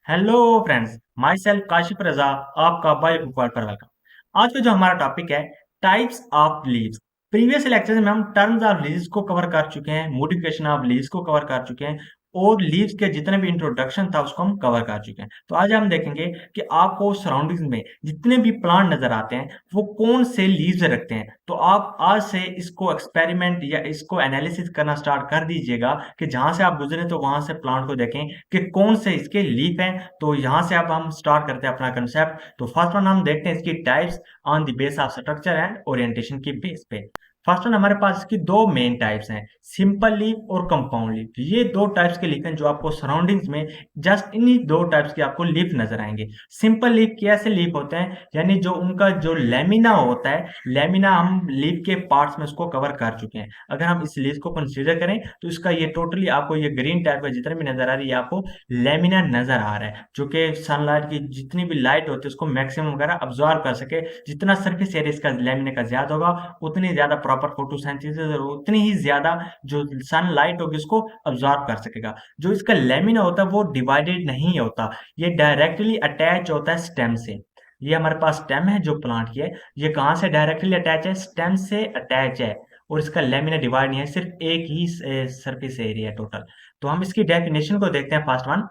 Hello friends, myself Kashif Raza, आपका bio बुकवार पर welcome. आज का जो हमारा टॉपिक है types of leaves. Previous lecture में हम टर्म्स ऑफ लीव्स को कवर कर चुके हैं, मॉडिफिकेशन ऑफ लीव्स को कवर कर चुके हैं और लीव्स के जितने भी इंट्रोडक्शन था उसको हम कवर कर चुके हैं। तो आज हम देखेंगे कि आपको सराउंडिंग्स में जितने भी प्लांट नजर आते हैं वो कौन से लीव्स रखते हैं। तो आप आज से इसको एक्सपेरिमेंट या इसको एनालिसिस करना स्टार्ट कर दीजिएगा कि जहां से आप गुजरे तो वहां से प्लांट को देखें कि कौन से इसके लीफ हैं। तो यहाँ से अब हम स्टार्ट करते हैं अपना कंसेप्ट। तो फर्स्ट वन हम देखते हैं इसकी types on the base of structure and orientation की बेस पे। फर्स्ट वन हमारे पास इसकी दो मेन टाइप्स हैं, सिंपल लीफ और कंपाउंड लीफ। ये दो टाइप्स के लीफ हैं जो आपको सराउंडिंग्स में जस्ट इन्हीं दो टाइप्स के आपको लीफ नजर आएंगे। सिंपल लीफ कैसे लीफ होते हैं, यानी जो उनका जो लेमिना होता है, लेमिना हम लीफ के पार्ट्स में उसको कवर कर चुके हैं। अगर हम इस लीफ को कंसीडर करें तो इसका ये टोटली आपको ये ग्रीन टाइप का जितना भी नजर आ रही है आपको लेमिना नजर आ रहा है, जो कि सनलाइट की जितनी भी लाइट होती है उसको मैक्सिमम वगैरह अब्सॉर्ब कर सके। जितना सरफेस एरिया इसका लेमिना का ज्यादा होगा उतनी ज्यादा प्रॉपर फोटोसिंथेसिस और उतनी ही ज्यादा जो सनलाइट होगी उसको अब्सॉर्ब कर सकेगा। जो इसका लेमिना होता है वो डिवाइडेड नहीं होता, ये डायरेक्टली अटैच होता है स्टेम से। ये हमारे पास स्टेम है जो प्लांट की है, ये कहाँ से डायरेक्टली अटैच है, स्टेम से अटैच है। और इसका लेमिना डिवाइड नहीं है, सिर्फ एक ही सरफेस एरिया टोटल। तो हम इसकी डेफिनेशन को देखते हैं। फर्स्ट वन,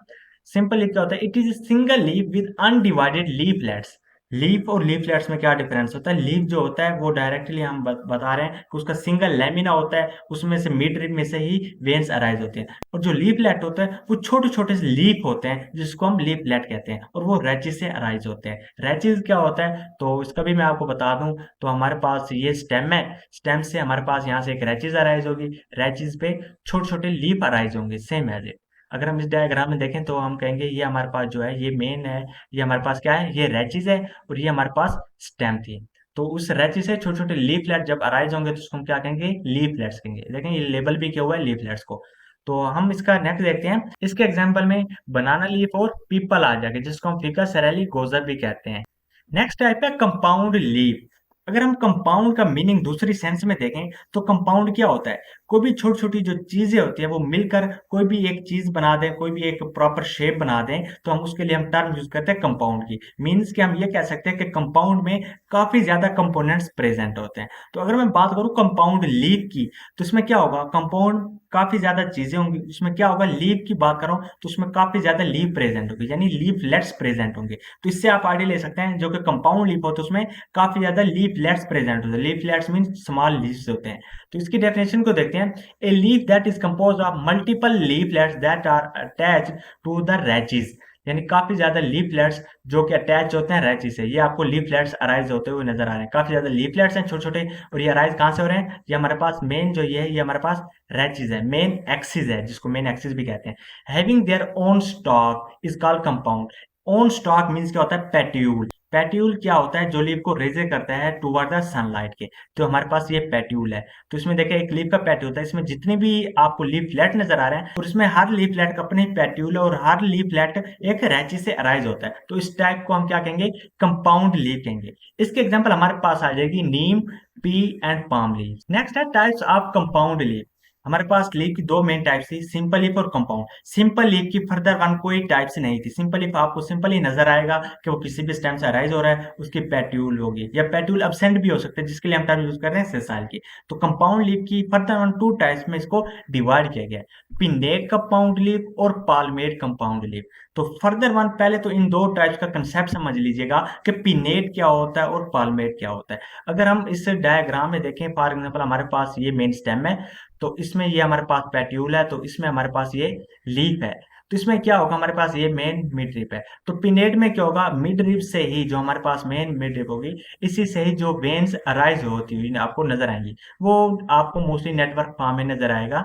सिंपल लीफ क्या होता है, it is single leaf with undivided leaflets. Leaf और लीफलेट्स में क्या डिफरेंस होता है, लीफ जो होता है वो डायरेक्टली हम बता रहे हैं कि उसका सिंगल लेमिना होता है, उसमें से मिड रिब में से ही वेन्स अराइज होते हैं। और जो लीफलेट होता है वो छोटे छोटे से लीफ होते हैं जिसको हम लीफलेट कहते हैं, और वो रैचिस से अराइज होते हैं। रैचिस क्या होता है तो इसका भी मैं आपको बता दूं। तो हमारे पास ये स्टेम है, स्टेम से हमारे पास यहाँ से एक रैचिस अराइज होगी, रैचिस पे छोटे छोटे लीफ अराइज होंगे, सेम एज इट। अगर हम इस डायग्राम में देखें तो हम कहेंगे ये हमारे पास जो है ये मेन है, ये हमारे पास क्या है, ये रैचिस है, और ये हमारे पास स्टेम थी। तो उस रैचिस से छोटे छोटे लीफलेट जब अराइज होंगे तो उसको हम क्या कहेंगे, लीफलेट्स कहेंगे। देखें ये लेबल भी किया हुआ है लीफलेट्स को। तो हम इसका नेक्स्ट देखते हैं। इसके एग्जांपल में बनाना लीफ और पीपल आ जाएगा, जिसको हम फिकस सेरेली गोजर भी कहते हैं। नेक्स्ट टाइप है कंपाउंड लीफ। अगर हम कंपाउंड का मीनिंग दूसरी सेंस में देखें तो कंपाउंड क्या होता है, कोई भी छोटी छोटी जो चीजें होती है वो मिलकर कोई भी एक चीज बना दें, कोई भी एक प्रॉपर शेप बना दें, तो हम उसके लिए हम टर्म यूज करते हैं कंपाउंड की। मीन्स कि हम ये कह सकते हैं कि कंपाउंड में काफी ज्यादा कंपोनेंट्स प्रेजेंट होते हैं। तो अगर मैं बात करूं कंपाउंड लीफ की, तो इसमें क्या होगा, कंपाउंड काफी ज्यादा चीजें होंगी। उसमें क्या होगा, लीफ की बात करूं तो उसमें काफी ज्यादा लीफ प्रेजेंट होगी, यानी लीफलेट्स प्रेजेंट होंगे। तो इससे आप आइडिया ले सकते हैं, जो कि कंपाउंड लीफ होता है उसमें काफी ज्यादा लीफलेट्स प्रेजेंट होते हैं। लीफलेट्स मीन स्मॉल लीव्स होते हैं। तो इसकी डेफिनेशन को देखते हैं। A leaf that is compose of multiple leaflets that are attach to the rachis, यानी काफी ज्यादा लीफलेट्स जो कि अटैच होते हैं रैचिस से। ये आपको लीफलेट्स अराइज होते हुए नजर आ रहे हैं, काफी ज्यादा लीफलेट्स हैं छोटे छोटे। और ये अराइज कहां से हो रहे हैं, ये हमारे पास मेन जो ये हमारे पास रैचिस है, मेन एक्सिस है, जिसको मेन एक्सिस भी कहते हैं। Having their own stock is called compound. Own stock means क्या होता है, पेट्यूल। पेट्यूल क्या होता है, जो लीफ को रेजे करता है टुवर्ड द सनलाइट के। तो हमारे पास ये पेट्यूल है। तो इसमें देखिए एक लीफ का पेट्यूल होता है, इसमें जितने भी आपको लीफलेट नजर आ रहे हैं और इसमें हर लीफलेट का अपने पेट्यूल है, और हर लीफलेट एक रैची से अराइज होता है। तो इस टाइप को हम क्या कहेंगे, कंपाउंड लीफ कहेंगे। इसके एग्जांपल हमारे पास आ जाएगी neem, pea and palm leaf. Next है टाइप्स ऑफ कंपाउंड लीफ। हमारे पास लीफ की दो मेन टाइप्स थी, सिंपल लीफ और कंपाउंड। सिंपल लीफ की फर्दर वन कोई टाइप्स नहीं थी। सिंपल लीफ आपको सिंपल ही नजर आएगा कि वो किसी भी स्टेम से अराइज हो रहा है, उसकी पेट्यूल होगी, या पेट्यूल एब्सेंट भी हो सकते हैं, जिसके लिए हम टर्म यूज कर रहे हैं सेसाइल की। तो कंपाउंड लीफ की फर्दर वन टू टाइप्स में इसको डिवाइड किया गया है, पिन्नेट कंपाउंड लीफ और पाल्मेट कंपाउंड लीफ। तो फर्दर वन पहले तो इन दो टाइप्स का कंसेप्ट समझ लीजिएगा कि पिन्नेट क्या होता है और पाल्मेट क्या होता है। अगर हम इस डायग्राम में देखें, फॉर एग्जाम्पल हमारे पास ये मेन स्टेम है, तो इसमें ये हमारे पास पेट्यूल है, तो इसमें हमारे पास ये लीफ है। तो इसमें क्या होगा, हमारे पास ये मेन मिड रिप है। तो पिनेट में क्या होगा, मिड रिप से ही जो हमारे पास मेन मिड रिप होगी, इसी से ही जो वेन्स अराइज होती हुई आपको नजर आएंगी, वो आपको मोस्टली नेटवर्क फॉर्म में नजर आएगा।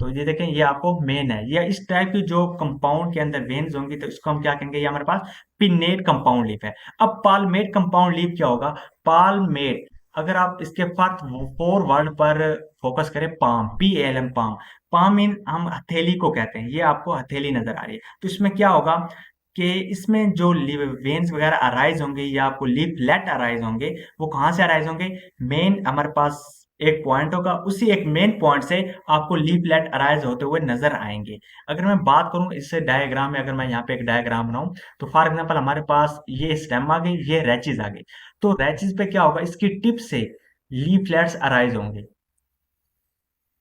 तो ये देखें, ये आपको मेन है, या इस टाइप की जो कंपाउंड के अंदर वेन्स होंगी तो इसको हम क्या कहेंगे, ये हमारे पास पिनेट कंपाउंड लीफ है। अब पाल्मेट कंपाउंड लीफ क्या होगा, पाल्मेट, अगर आप इसके फर्स्ट फोर वर्ड पर फोकस करें, पाम, PALM, पाम। पाम इन हम हथेली को कहते हैं, ये आपको हथेली नजर आ रही है। तो इसमें क्या होगा कि इसमें जो वेन्स वगैरह अराइज होंगे या आपको लीफलेट अराइज होंगे, वो कहाँ से अराइज होंगे, मेन हमारे पास एक पॉइंट होगा, उसी एक मेन पॉइंट से आपको लीफलेट अराइज होते हुए नजर आएंगे। अगर मैं बात करूं इस डायग्राम में, अगर मैं यहाँ पे एक डायग्राम बनाऊं, तो फॉर एग्जांपल हमारे पास ये स्टेम आ गई, ये रैचेज आ गई। तो रैचेज पे क्या होगा, इसकी टिप से लीफलेट्स अराइज होंगे।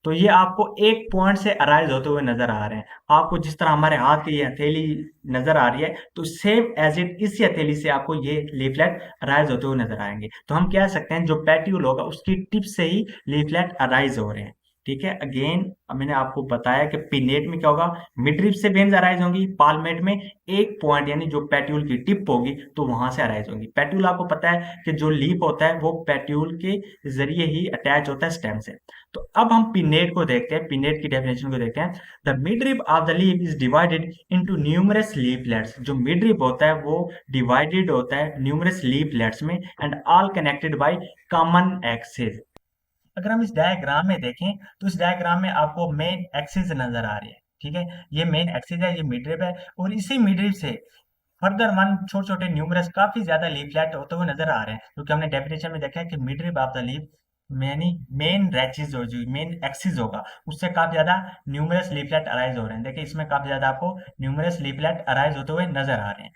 तो ये आपको एक पॉइंट से अराइज होते हुए नजर आ रहे हैं। आपको जिस तरह हमारे हाथ की ये हथेली नजर आ रही है, तो सेम एज इट इसी हथेली से आपको ये लीफलेट अराइज होते हुए नजर आएंगे। तो हम कह सकते हैं जो पेट्यूल होगा उसकी टिप से ही लीफलेट अराइज हो रहे हैं। ठीक है, अगेन मैंने आपको बताया कि पिनेट में क्या होगा, मिडरिप से वेन्स अराइज होंगी, पालमेट में एक पॉइंट यानी जो पेट्यूल की टिप होगी तो वहां से अराइज होंगी। पेट्यूल आपको पता है कि जो लीफ होता है वो पेट्यूल के जरिए ही अटैच होता है स्टेम से। तो अब हम पिनेट को देखते हैं, पिनेट की डेफिनेशन को देखते हैं। The midrib of the leaf is divided into numerous leaflets. जो मिडरिप होता है वो डिवाइडेड होता है न्यूमरस लीफलेट्स में, and all connected by common axis. अगर हम इस डायग्राम में देखें तो इस डायग्राम में आपको मेन एक्सिस नजर आ रही है। ठीक है, ये मेन एक्सिस है, ये मिडरिप है, और इसी मिडरिप से फर्दर वन छोटे छोटे न्यूमरस काफी ज्यादा लीफलेट होते हुए नजर आ रहे हैं, क्योंकि हमने डेफिनेशन में देखा है कि midrib of the leaf many main rachis हो, जो मेन एक्सिस होगा उससे काफी ज्यादा न्यूमरस लीफलेट अराइज हो रहे हैं। देखिए इसमें काफी ज्यादा आपको न्यूमरस लीफलेट अराइज होते हुए नजर आ रहे हैं।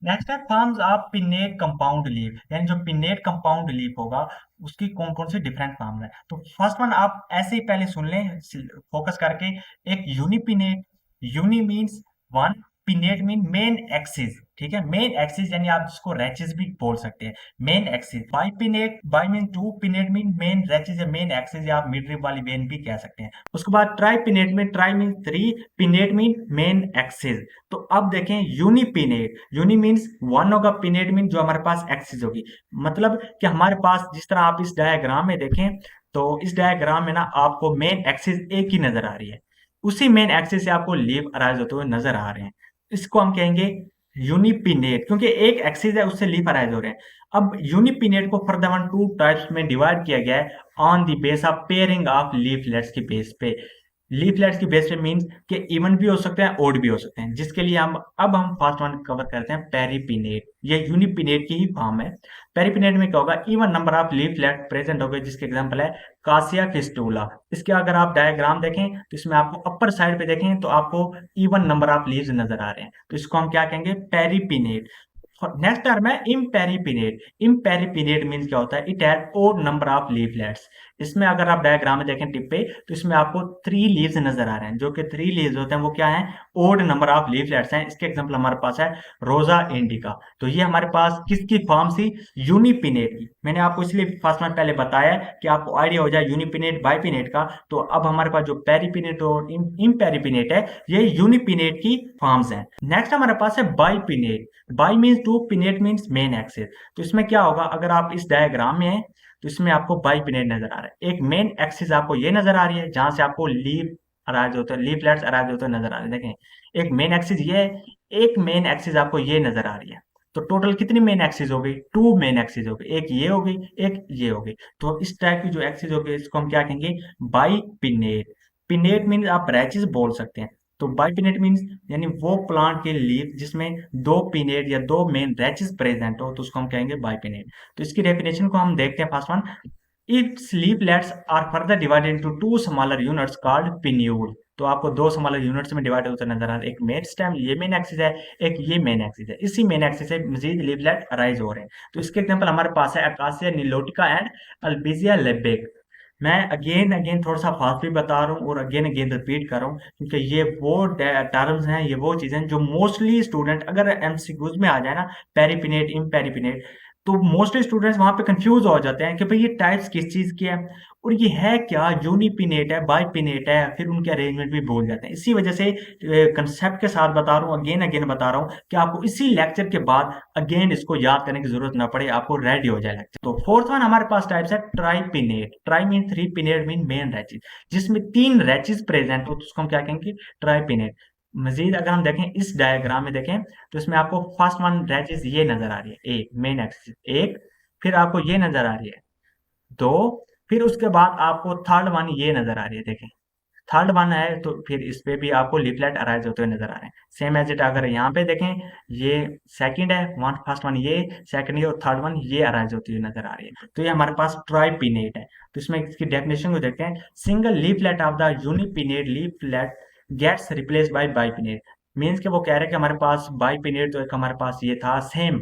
नेक्स्ट है forms of pennate compound leaf, यानी जो पिन्नेट कंपाउंड लीफ होगा उसकी कौन कौन सी डिफरेंट फॉर्म है। तो फर्स्ट वन आप ऐसे ही पहले सुन लें फोकस करके, एक unipinnate. Uni means one, pinnate mean main axis. ठीक है, मेन एक्सिस यानी आप इसको रैचेस भी बोल सकते हैं, main axis. Bipinnate, bi mean two, pinnate mean main rachis या मेन एक्सिस, या आप मिडरिप वाली वेन भी कह सकते हैं। उसके बाद ट्राई पिनेट में, try mean three, pinnate mean main axis. तो अब देखें यूनिपिनेट, यूनि मीन्स वन होगा, पिनेट मीन जो हमारे पास एक्सिस होगी। मतलब कि हमारे पास जिस तरह आप इस डायग्राम में देखें, तो इस डायग्राम में ना आपको मेन एक्सिस एक ही नजर आ रही है, उसी मेन एक्सिस से आपको लीफ अराइज होते हुए नजर आ रहे हैं। इसको हम कहेंगे यूनिपिनेट, क्योंकि एक एक्सिस है उससे लीफ अराइज हो रहे हैं। अब यूनिपिनेट को फर्दर वन टू टाइप्स में डिवाइड किया गया है on the base of pairing of leaflets के बेस पे। लीफलेट्स की बेस पे मींस कि इवन भी हो सकते हैं, ओड भी हो सकते हैं, जिसके लिए हम फर्स्ट वन कवर करते हैं पेरिपिनेट। ये यूनिपिनेट की ही फॉर्म है। पेरिपिनेट में क्या होगा, even number of leaflet present हो गए, जिसके एग्जांपल है कासिया फिस्टूला। इसके अगर आप डायग्राम देखें तो इसमें आपको अपर साइड पे देखें तो आपको इवन नंबर ऑफ लीव्स नजर आ रहे हैं, तो इसको हम क्या कहेंगे, पेरिपिनेट। नेक्स्ट टर्म है इम्पेरिपिनेट। इम्पेरिपिनेट मीन्स क्या होता है, it has odd number of leaflets. इसमें अगर आप डायग्राम में देखें टिप पे, तो इसमें आपको थ्री लीव्स नजर आ रहे हैं, जो कि थ्री लीव्स होते हैं वो क्या है, ओड नंबर ऑफ लीफलेट्स हैं। इसके एग्जांपल हमारे पास है रोजा इंडिका। तो ये हमारे पास किसकी फॉर्म थी, यूनिपिनेट की। मैंने आपको इसलिए फर्स्ट में पहले बताया कि आपको आइडिया हो जाए यूनिपिनेट बाइपिनेट का। तो अब हमारे पास जो पेरिपिनेट और इम्पेरिपिनेट है, ये यूनिपिनेट की फॉर्म्स हैं। नेक्स्ट हमारे पास है bipinnate. Bi means two, pinnate means main axis. तो इसमें क्या होगा, अगर आप इस डायग्राम में हैं तो इसमें आपको बाई पिनेट नजर आ रहा है। एक मेन एक्सिस आपको ये नजर आ रही है जहां से आपको लीफ अराइज होते हैं, लीफलेट्स अराइज होते नजर आ रहे हैं। देखें एक मेन एक्सिस ये है, एक मेन एक्सिस आपको ये नजर आ रही है। तो टोटल कितनी मेन एक्सिस हो गई, टू मेन एक्सिस हो गई, एक ये हो गई, एक ये हो गई। तो इस टाइप की जो एक्सिस हो गई इसको हम क्या कहेंगे, बाई पिनेट। पिनेट मीन आप ब्रांचेस बोल सकते हैं। तो बाइपिनेट मीन्स यानी वो प्लांट के लीफ जिसमें दो पिनेट या दो मेन ब्रांचेस प्रेजेंट हो, तो उसको हम कहेंगे बाइपिनेट। तो इसकी डेफिनेशन को हम देखते हैं। First one, it's leaflets are further divided into two smaller units called pinnule. तो आपको दो स्मॉलर यूनिट्स में डिवाइड होता नजर आ रहा है, एक मेन स्टेम, ये मेन एक्सिस है, एक ये मेन एक्सिस है। इसी मेन एक्सिस से मजीद लीफलेट अराइज हो रहे हैं। तो इसके एग्जांपल हमारे पास है अकासिया निलोटिका एंड अल्बिजिया लेबेक। मैं अगेन अगेन थोड़ा सा फास्ट भी बता रहा हूँ और अगेन अगेन रिपीट कर रहा हूँ, क्योंकि ये वो टर्म्स हैं, ये वो चीजें जो मोस्टली स्टूडेंट अगर एमसीक्यूज में आ जाए ना, पेरिपिनेट इम्पेरिपिनेट, तो मोस्टली स्टूडेंट्स वहां पे कंफ्यूज हो जाते हैं कि भाई ये टाइप्स किस चीज की है और ये है क्या, यूनिपिनेट है, बाइपिनेट है, फिर उनके अरेंजमेंट भी भूल जाते हैं। इसी वजह से कंसेप्ट के साथ बता रहा हूँ, अगेन अगेन बता रहा हूँ कि आपको इसी लेक्चर के बाद अगेन इसको याद करने की जरूरत ना पड़े, आपको रेडी हो जाए लेक्चर। तो फोर्थ वन हमारे पास टाइप्स है tripinnate. Tri mean three, pinnate mean main rachis. जिसमें तीन रैचेस प्रेजेंट हो तो उसको हम क्या कहेंगे, ट्राइपिनेट। मजीद अगर हम देखें इस डायग्राम में देखें तो इसमें आपको फर्स्ट वन रैचेस ये नजर आ रही है, एक मेन एक्सिस एक, फिर आपको ये नजर आ रही है दो, फिर उसके बाद आपको थर्ड वन ये नजर आ रही है। देखें थर्ड वन है तो फिर इस पे भी आपको लीफलेट अराइज होते हुए नजर आ रहे हैं। सेम एज इट अगर यहाँ पे देखें, ये सेकंड है, वन फर्स्ट वन ये, सेकंड ये और थर्ड वन ये अराइज होती हुई नजर आ रही है। तो ये हमारे पास ट्राइपिनेट है। तो इसमें इसकी डेफिनेशन को देखते हैं। Single leaflet of the unipinnate leaflet gets replace by bipinnate. Means के वो कह रहे हैं कि हमारे पास बाइपिनेट तो एक हमारे पास ये था सेम,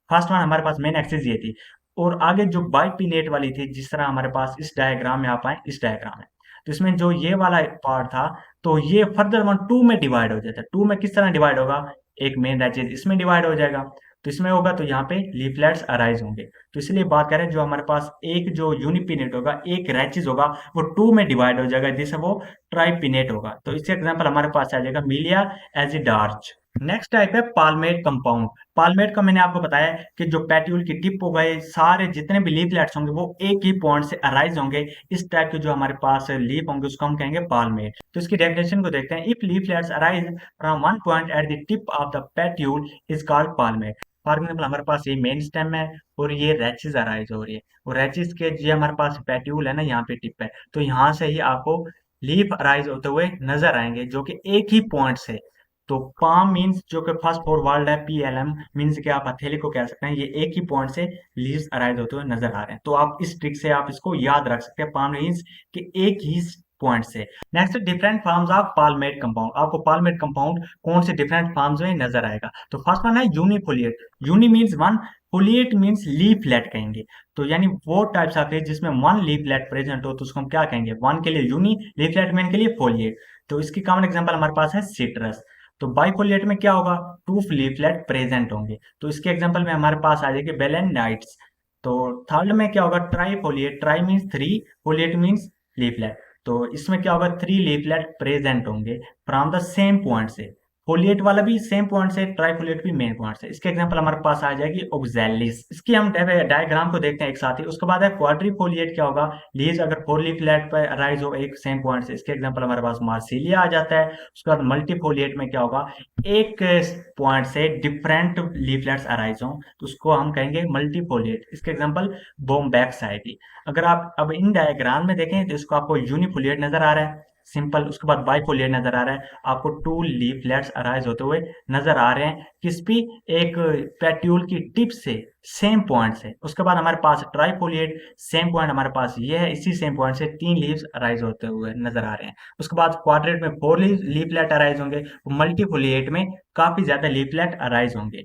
फर्स्ट वन हमारे पास मेन एक्सिस ये थी, और आगे जो बाइपिनेट वाली थी, जिस तरह हमारे पास इस डायग्राम में आप आए, इस डायग्राम में, तो इसमें जो ये वाला पार्ट था, तो ये फर्दर वन टू में डिवाइड हो जाता है। टू में किस तरह डिवाइड होगा, एक मेन रैचेज इसमें डिवाइड हो जाएगा, तो इसमें होगा तो यहाँ पे लीफलेट्स अराइज होंगे। तो इसलिए बात करें, जो हमारे पास एक जो यूनिपिनेट होगा, एक रैचेज होगा, वो टू में डिवाइड हो जाएगा, जिससे वो ट्राइपिनेट होगा। तो इससे एग्जाम्पल हमारे पास आ जाएगा मिलिया एजिडार्च। नेक्स्ट टाइप है पाल्मेट कंपाउंड। पाल्मेट का मैंने आपको बताया कि जो पेट्यूल की टिप हो गए, सारे जितने भी लीफलेट्स होंगे वो एक ही पॉइंट से अराइज होंगे। इस टाइप के जो हमारे पास लीफ होंगे उसको हम कहेंगे पाल्मेट। तो इसकी डेफिनेशन को देखते हैं। If leaflets arise from one point at the tip of the petiole is called palmate. For example हमारे पास ये मेन स्टेम है और ये रैचेस अराइज हो रही है, और रैचेस के ये हमारे पास पेट्यूल है ना, यहाँ पे टिप है, तो यहाँ से ही आपको लीफ अराइज होते हुए नजर आएंगे, जो कि एक ही पॉइंट से। तो पाम मीन्स जो कि फर्स्ट फोर वर्ड है, PLM मीन्स कि आप हथेली को कह सकते हैं, ये एक ही पॉइंट से लीव्स अराइज होते हुए नजर आ रहे हैं। तो आप इस ट्रिक से आप इसको याद रख सकते हैं, पाम मीन्स कि एक ही पॉइंट से। Next, different forms of palmate compound. आपको पाल्मेट कंपाउंड कौन से डिफरेंट फॉर्म्स में नजर आएगा। तो फर्स्ट वन है unifoliate. Uni means one, foliate means leaflet कहेंगे। तो यानी वो टाइप्स आते हैं जिसमें वन लीफलेट प्रेजेंट हो, तो उसको हम क्या कहेंगे, वन के लिए यूनि, लीफलेट में के लिए फोलिएट। तो इसकी कॉमन एग्जांपल हमारे पास है सिट्रस। तो बाइफोलिएट में क्या होगा, टू लीफलेट प्रेजेंट होंगे, तो इसके एग्जांपल में हमारे पास आ जाएगी बेलेनाइट्स। तो थर्ड में क्या होगा, trifoliate. Try means three, folate means leaflet. तो इसमें क्या होगा, थ्री लीफलेट प्रेजेंट होंगे फ्रॉम द सेम पॉइंट से। फोलिएट वाला भी सेम पॉइंट से, ट्राइफोलिएट भी मेन पॉइंट से। इसके एग्जांपल हमारे पास आ जाएगी ऑक्सैलिस। इसकी हम डायग्राम को देखते हैं एक साथ ही। उसके बाद है क्वाड्रिफोलिएट। क्या होगा, लीज अगर फोर लीफलेट पर अराइज हो एक सेम पॉइंट से, इसके एग्जांपल हमारे पास मार्सिलिया आ जाता है। उसके बाद मल्टीफोलिएट में क्या होगा, एक पॉइंट से डिफरेंट लीफलेट्स अराइज हो, तो उसको हम कहेंगे मल्टीफोलिएट। इसके एग्जांपल बोम्बैक्स आएगी। अगर आप अब इन डायग्राम में देखें तो इसको आपको यूनिफोलिएट नजर आ रहा है, सिंपल। उसके बाद बाइफोलिएट नजर आ रहा है, आपको टू लीफलेट्स अराइज होते हुए नजर आ रहे हैं, किस भी एक पेट्यूल की टिप से, सेम पॉइंट से। उसके बाद हमारे पास ट्राइफोलिएट, सेम पॉइंट हमारे पास ये है, इसी सेम पॉइंट से तीन लीव्स अराइज होते हुए नजर आ रहे हैं। उसके बाद क्वाड्रेट में फोर लीफलेट अराइज होंगे, मल्टीफोलिएट में काफी ज्यादा लीफलेट अराइज होंगे।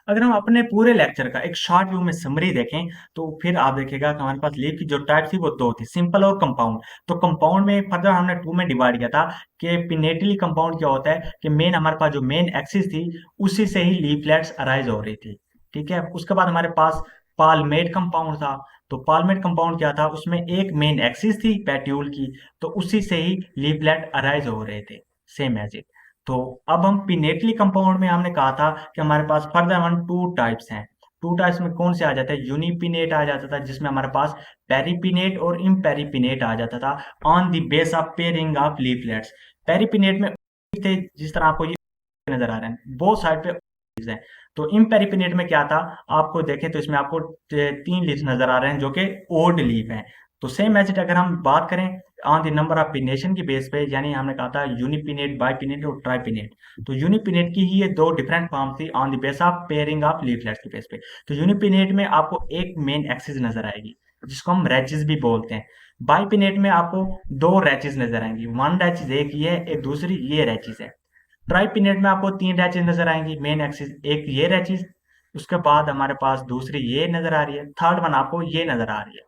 अगर हम अपने पूरे लेक्चर का एक शॉर्ट व्यू में समरी देखें, तो फिर आप देखिएगा कि हमारे पास लीफ की जो टाइप थी वो दो थी, सिंपल और कंपाउंड। तो कंपाउंड में फर्दर हमने टू में डिवाइड किया था कि पिनेटली कंपाउंड क्या होता है कि मेन हमारे पास जो मेन एक्सिस थी उसी से ही लीफलेट्स अराइज हो रही थी, ठीक है। उसके बाद हमारे पास पालमेट कंपाउंड था। तो पालमेट कंपाउंड क्या था, उसमें एक मेन एक्सिस थी पेट्यूल की, तो उसी से ही लीफलेट अराइज हो रहे थे, सेम एज इट। तो अब हम पिनेटली कंपाउंड में हमने कहा था कि हमारे पास फर्दर वन टू टाइप्स हैं। टू टाइप्स में कौन से आ जाते हैं, यूनिपिनेट आ जाता था, जिसमें हमारे पास पेरिपिनेट और इम्पेरिपिनेट आ जाता था on the base of pairing of leaflets. Paripinnate में थे, जिस तरह आपको ये नजर आ रहे हैं, बोथ साइड पे लीव्स हैं। तो इम्पेरिपिनेट में क्या था, आपको देखें तो इसमें आपको तीन लीव्स नजर आ रहे हैं जो कि ओड लीफ हैं। तो सेम एज इट अगर हम बात करें ऑन द नंबर ऑफ पिनेशन की बेस पे, यानी हमने कहा था यूनिपिनेट, बाइपिनेट और ट्राइपिनेट। तो यूनिपिनेट की ही ये दो डिफरेंट फॉर्म थी on the base of pairing of leaflets की बेस पे। तो यूनिपिनेट में आपको एक मेन एक्सिस नजर आएगी, जिसको हम रैचेस भी बोलते हैं। बाइपिनेट में आपको दो रैचेस नजर आएंगी, वन रैचेस एक ये है, एक दूसरी ये रैचेस है। ट्राइपिनेट में आपको तीन रैचेस नजर आएंगी, मेन एक्सिस एक ये रैचेस, उसके बाद हमारे पास दूसरी ये नजर आ रही है, थर्ड वन आपको ये नजर आ रही है।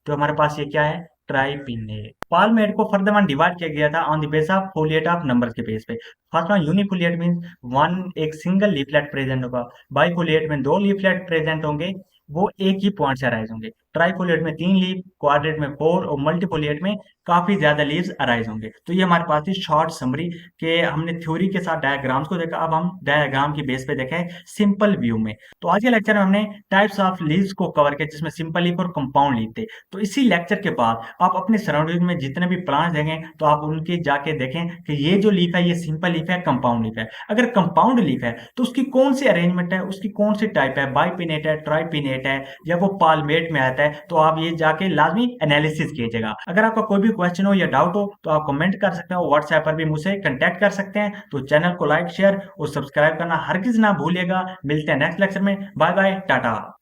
तो हमारे पास ये क्या है, ट्राइपिनेट। पालमेट को फर्दर वन डिवाइड किया गया था on the base of folate of numbers के बेस पे। फर्स्ट वन यूनिफोलिएट मींस वन, एक सिंगल लीफलेट प्रेजेंट होगा। बाइफोलिएट में दो लीफलेट प्रेजेंट होंगे, वो एक ही पॉइंट से अराइज होंगे। ट्राइफोलिएट में तीन लीफ, क्वाड्रेट में फोर और मल्टीफोलिएट में काफी ज्यादा लीव्स अराइज होंगे। तो ये हमारे पास थी शॉर्ट समरी के हमने थ्योरी के साथ डायग्राम्स को देखा, अब हम डायग्राम की बेस पे देखें सिंपल व्यू में। तो आज के लेक्चर में हमने टाइप्स ऑफ लीव्स को कवर किया, जिसमें सिंपल लीफ और कंपाउंड लीफ थे। तो इसी लेक्चर के बाद आप अपने सराउंडिंग में जितने भी प्लांट्स देखें तो आप उनके जाके देखें कि ये जो लीफ है ये सिंपल लीफ है, कंपाउंड लीफ है। अगर कंपाउंड लीफ है तो उसकी कौन सी अरेंजमेंट है, उसकी कौन सी टाइप है, बाइपिनेट है, ट्राइपिनेट है, या वो पालमेट में आता है, है, तो आप ये जाके लाजमी एनालिसिस कीजिएगा। अगर आपका कोई भी क्वेश्चन हो या डाउट हो तो आप कमेंट कर सकते हो, व्हाट्सएप पर भी मुझसे कांटेक्ट कर सकते हैं। तो चैनल को लाइक, शेयर और सब्सक्राइब करना हरगिज ना भूलिएगा। मिलते हैं नेक्स्ट लेक्चर में। Bye bye, Tata.